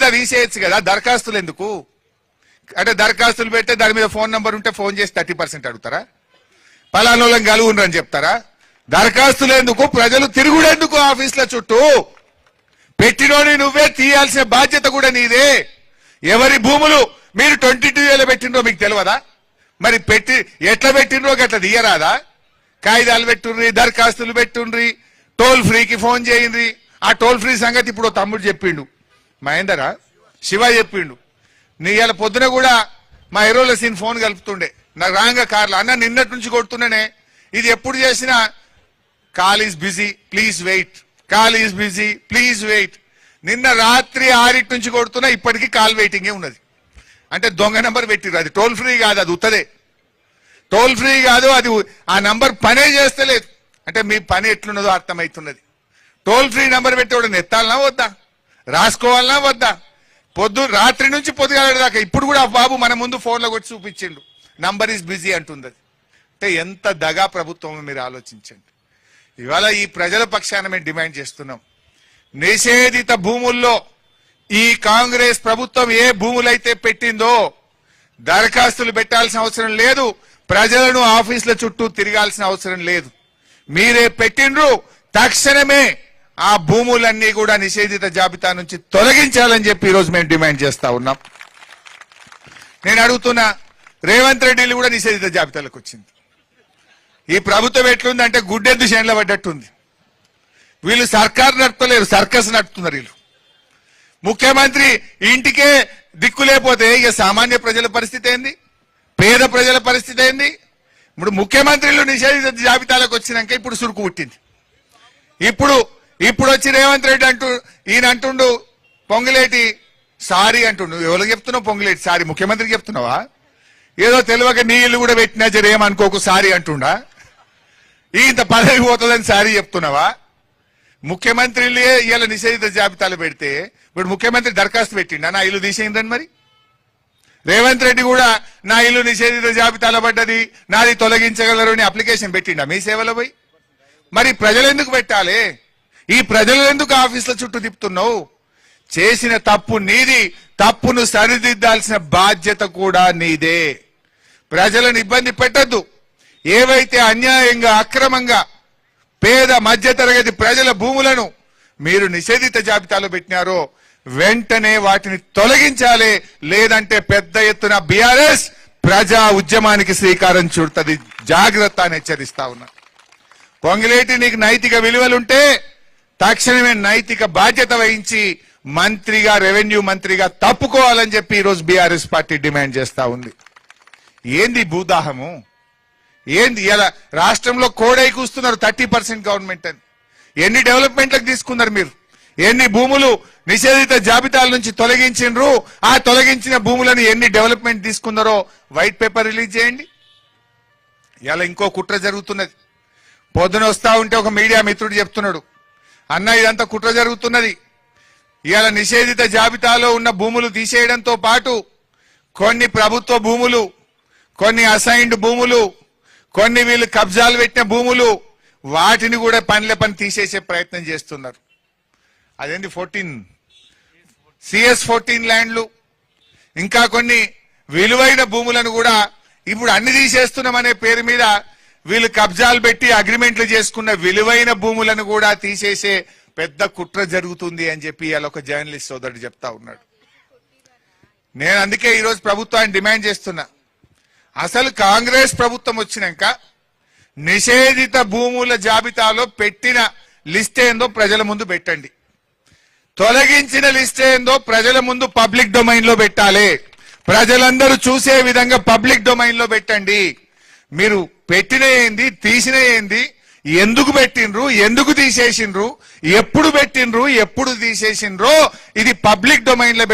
మీద తీసేయచ్చు కదా, దరఖాస్తులు ఎందుకు? అంటే దరఖాస్తులు పెడితే దాని మీద ఫోన్ నంబర్ ఉంటే ఫోన్ చేసి 30% అడుగుతారా? పలానోళ్ళని కలుగుండ్రని చెప్తారా? దరఖాస్తులు ఎందుకు? ప్రజలు తిరుగుడెందుకు ఆఫీసుల చుట్టూ? పెట్టినోని నువ్వే, తీయాల్సిన బాధ్యత కూడా నీదే. ఎవరి భూములు మీరు 22 పెట్టినరో మీకు తెలియదా? మరి పెట్టి ఎట్లా పెట్టినరో అట్లా తీయరాదా? కాగితాలు పెట్టుండ్రి, దరఖాస్తులు పెట్టుండ్రి, టోల్ ఫ్రీకి ఫోన్ చేయండి. ఆ టోల్ ఫ్రీ సంగతి ఇప్పుడు తమ్ముడు చెప్పిండు, మహేందరా శివ చెప్పిండు. నీ ఇలా పొద్దున కూడా మా ఎరోల సీన్ ఫోన్ కలుపుతుండే, నాకు రాంగా కార్లు అన్న నిన్నటి నుంచి కొడుతున్నానే. ఇది ఎప్పుడు చేసినా call is busy please wait, call is busy please wait. నిన్న రాత్రి 6 నుంచి కొడుతున్నా, ఇప్పటికీ కాల్ వెయిటింగే ఉన్నది. అంటే దొంగ నంబర్ పెట్టిరు, అది టోల్ ఫ్రీ కాదు, అది ఉత్తదే. టోల్ ఫ్రీ కాదు, అది ఆ నంబర్ పనే చేస్తలేదు. అంటే మీ పని ఎట్లున్నదో అర్థమవుతున్నది. టోల్ ఫ్రీ నంబర్ పెట్టి వాడు ఎత్తాలనా వద్దా, రాసుకోవాలనా వద్దా? రాత్రి నుంచి పొద్దుగాల దాకా ఇప్పుడు కూడా బాబు మన ముందు ఫోన్లో కొట్టి చూపించిండు, నంబర్ ఈజ్ బిజీ అంటుంది. అంటే ఎంత దగా ప్రభుత్వం మీరు ఆలోచించండి. ఇవాళ ఈ ప్రజల పక్షాన మేము డిమాండ్ చేస్తున్నాం, నిషేధిత భూముల్లో ఈ కాంగ్రెస్ ప్రభుత్వం ఏ భూములైతే పెట్టిందో దరఖాస్తులు పెట్టాల్సిన అవసరం లేదు, ప్రజలను ఆఫీసుల చుట్టూ తిరగాల్సిన అవసరం లేదు. మీరే పెట్టిండ్రు, తక్షణమే ఆ భూములన్నీ కూడా నిషేధిత జాబితా నుంచి తొలగించాలని చెప్పి ఈరోజు మేము డిమాండ్ చేస్తా ఉన్నాం. నేను అడుగుతున్నా, రేవంత్ రెడ్డిలు కూడా నిషేధిత జాబితాలకు వచ్చింది. ఈ ప్రభుత్వం ఎట్లుందంటే గుడ్డెద్దు చేనులో పడ్డట్టుంది. వీళ్ళు సర్కారు నడుపుతలేరు, సర్కస్ నడుపుతున్నారు వీళ్ళు. ముఖ్యమంత్రి ఇంటికే దిక్కు లేకపోతే ఇక సామాన్య ప్రజల పరిస్థితి ఏంది, పేద ప్రజల పరిస్థితి ఏంది? ఇప్పుడు ముఖ్యమంత్రులు నిషేధిత జాబితాలకు వచ్చినాక ఇప్పుడు సురుకు పుట్టింది. ఇప్పుడు వచ్చి రేవంత్ రెడ్డి ఈయన అంటుండు పొంగులేటి సారీ అంటుండు. ఎవరికి చెప్తున్నావు పొంగులేటి సారీ? ముఖ్యమంత్రికి చెప్తున్నావా? ఏదో తెలియక నీళ్లు కూడా పెట్టినా జరేమనుకోకు సారీ అంటుండా? ఇంత పదవి పోతుందని సారీ చెప్తున్నావా? ముఖ్యమంత్రులే ఇలా నిషేధిత జాబితాలు పెడితే ఇప్పుడు ముఖ్యమంత్రి దరఖాస్తు పెట్టిండా నా ఇల్లు తీసేయిందని? మరి రేవంత్ రెడ్డి కూడా నా ఇల్లు నిషేధిత జాబితాలో పడ్డది, నాది తొలగించగలరు అని అప్లికేషన్ పెట్టిండా మీ సేవలో పోయి? మరి ప్రజలు ఎందుకు పెట్టాలి? ఈ ప్రజలు ఎందుకు ఆఫీసుల చుట్టూ తిప్పుతున్నావు? చేసిన తప్పు నీది, తప్పును సరిదిద్దాల్సిన బాధ్యత కూడా నీదే. ప్రజలను ఇబ్బంది పెట్టద్దు. ఏవైతే అన్యాయంగా అక్రమంగా పేద మధ్యతరగతి ప్రజల భూములను మీరు నిషేధిత జాబితాలో పెట్టినారో వెంటనే వాటిని తొలగించాలి, లేదంటే పెద్ద ఎత్తున బీఆర్ఎస్ ప్రజా ఉద్యమానికి శ్రీకారం చుడుతుంది. జాగ్రత్త అని హెచ్చరిస్తా ఉన్నా. పొంగిలేటి నీకు నైతిక విలువలుంటే తక్షణమే నైతిక బాధ్యత వహించి మంత్రిగా, రెవెన్యూ మంత్రిగా తప్పుకోవాలని చెప్పి ఈరోజు బీఆర్ఎస్ పార్టీ డిమాండ్ చేస్తా ఉంది. ఏంది భూదాహము? ఏంది ఇలా రాష్ట్రంలో కోడై కూస్తున్నారు 30% గవర్నమెంట్ అని? ఎన్ని డెవలప్మెంట్లకు తీసుకున్నారు మీరు? ఎన్ని భూములు నిషేధిత జాబితాల నుంచి తొలగించిండ్రు? ఆ తొలగించిన భూములను ఎన్ని డెవలప్మెంట్ తీసుకున్నారో వైట్ పేపర్ రిలీజ్ చేయండి. ఇలా ఇంకో కుట్ర జరుగుతున్నది. పొద్దున వస్తా ఉంటే ఒక మీడియా మిత్రుడు చెప్తున్నాడు, అన్న ఇదంతా కుట్ర జరుగుతున్నది. ఇవాళ నిషేధిత జాబితాలో ఉన్న భూములు తీసేయడంతో పాటు కొన్ని ప్రభుత్వ భూములు, కొన్ని అసైన్డ్ భూములు, కొన్ని వీళ్ళు కబ్జాలు పెట్టిన భూములు, వాటిని కూడా పని తీసేసే ప్రయత్నం చేస్తున్నారు. అదేంటి 14 CS14 ల్యాండ్లు, ఇంకా కొన్ని విలువైన భూములను కూడా ఇప్పుడు అన్ని తీసేస్తున్నామనే పేరు మీద వీళ్ళు కబ్జాలు పెట్టి అగ్రిమెంట్లు చేసుకున్న విలువైన భూములను కూడా తీసేసే పెద్ద కుట్ర జరుగుతుంది అని చెప్పి ఇవాళ ఒక జర్నలిస్ట్ సోదరుడు చెప్తా ఉన్నాడు. నేను అందుకే ఈరోజు ప్రభుత్వాన్ని డిమాండ్ చేస్తున్నా, అసలు కాంగ్రెస్ ప్రభుత్వం వచ్చినాక నిషేధిత భూముల జాబితాలో పెట్టిన లిస్ట్ ఏందో ప్రజల ముందు పెట్టండి. తొలగించిన లిస్ట్ ఏందో ప్రజల ముందు పబ్లిక్ డొమైన్ లో పెట్టాలి. ప్రజలందరూ చూసే విధంగా పబ్లిక్ డొమైన్ లో పెట్టండి. మీరు పెట్టిన ఏంది, తీసిన ఏంది, ఎందుకు పెట్టిండ్రు, ఎందుకు తీసేసిండ్రు, ఎప్పుడు పెట్టిండ్రు, ఎప్పుడు తీసేసిండ్రో ఇది పబ్లిక్ డొమైన్ లో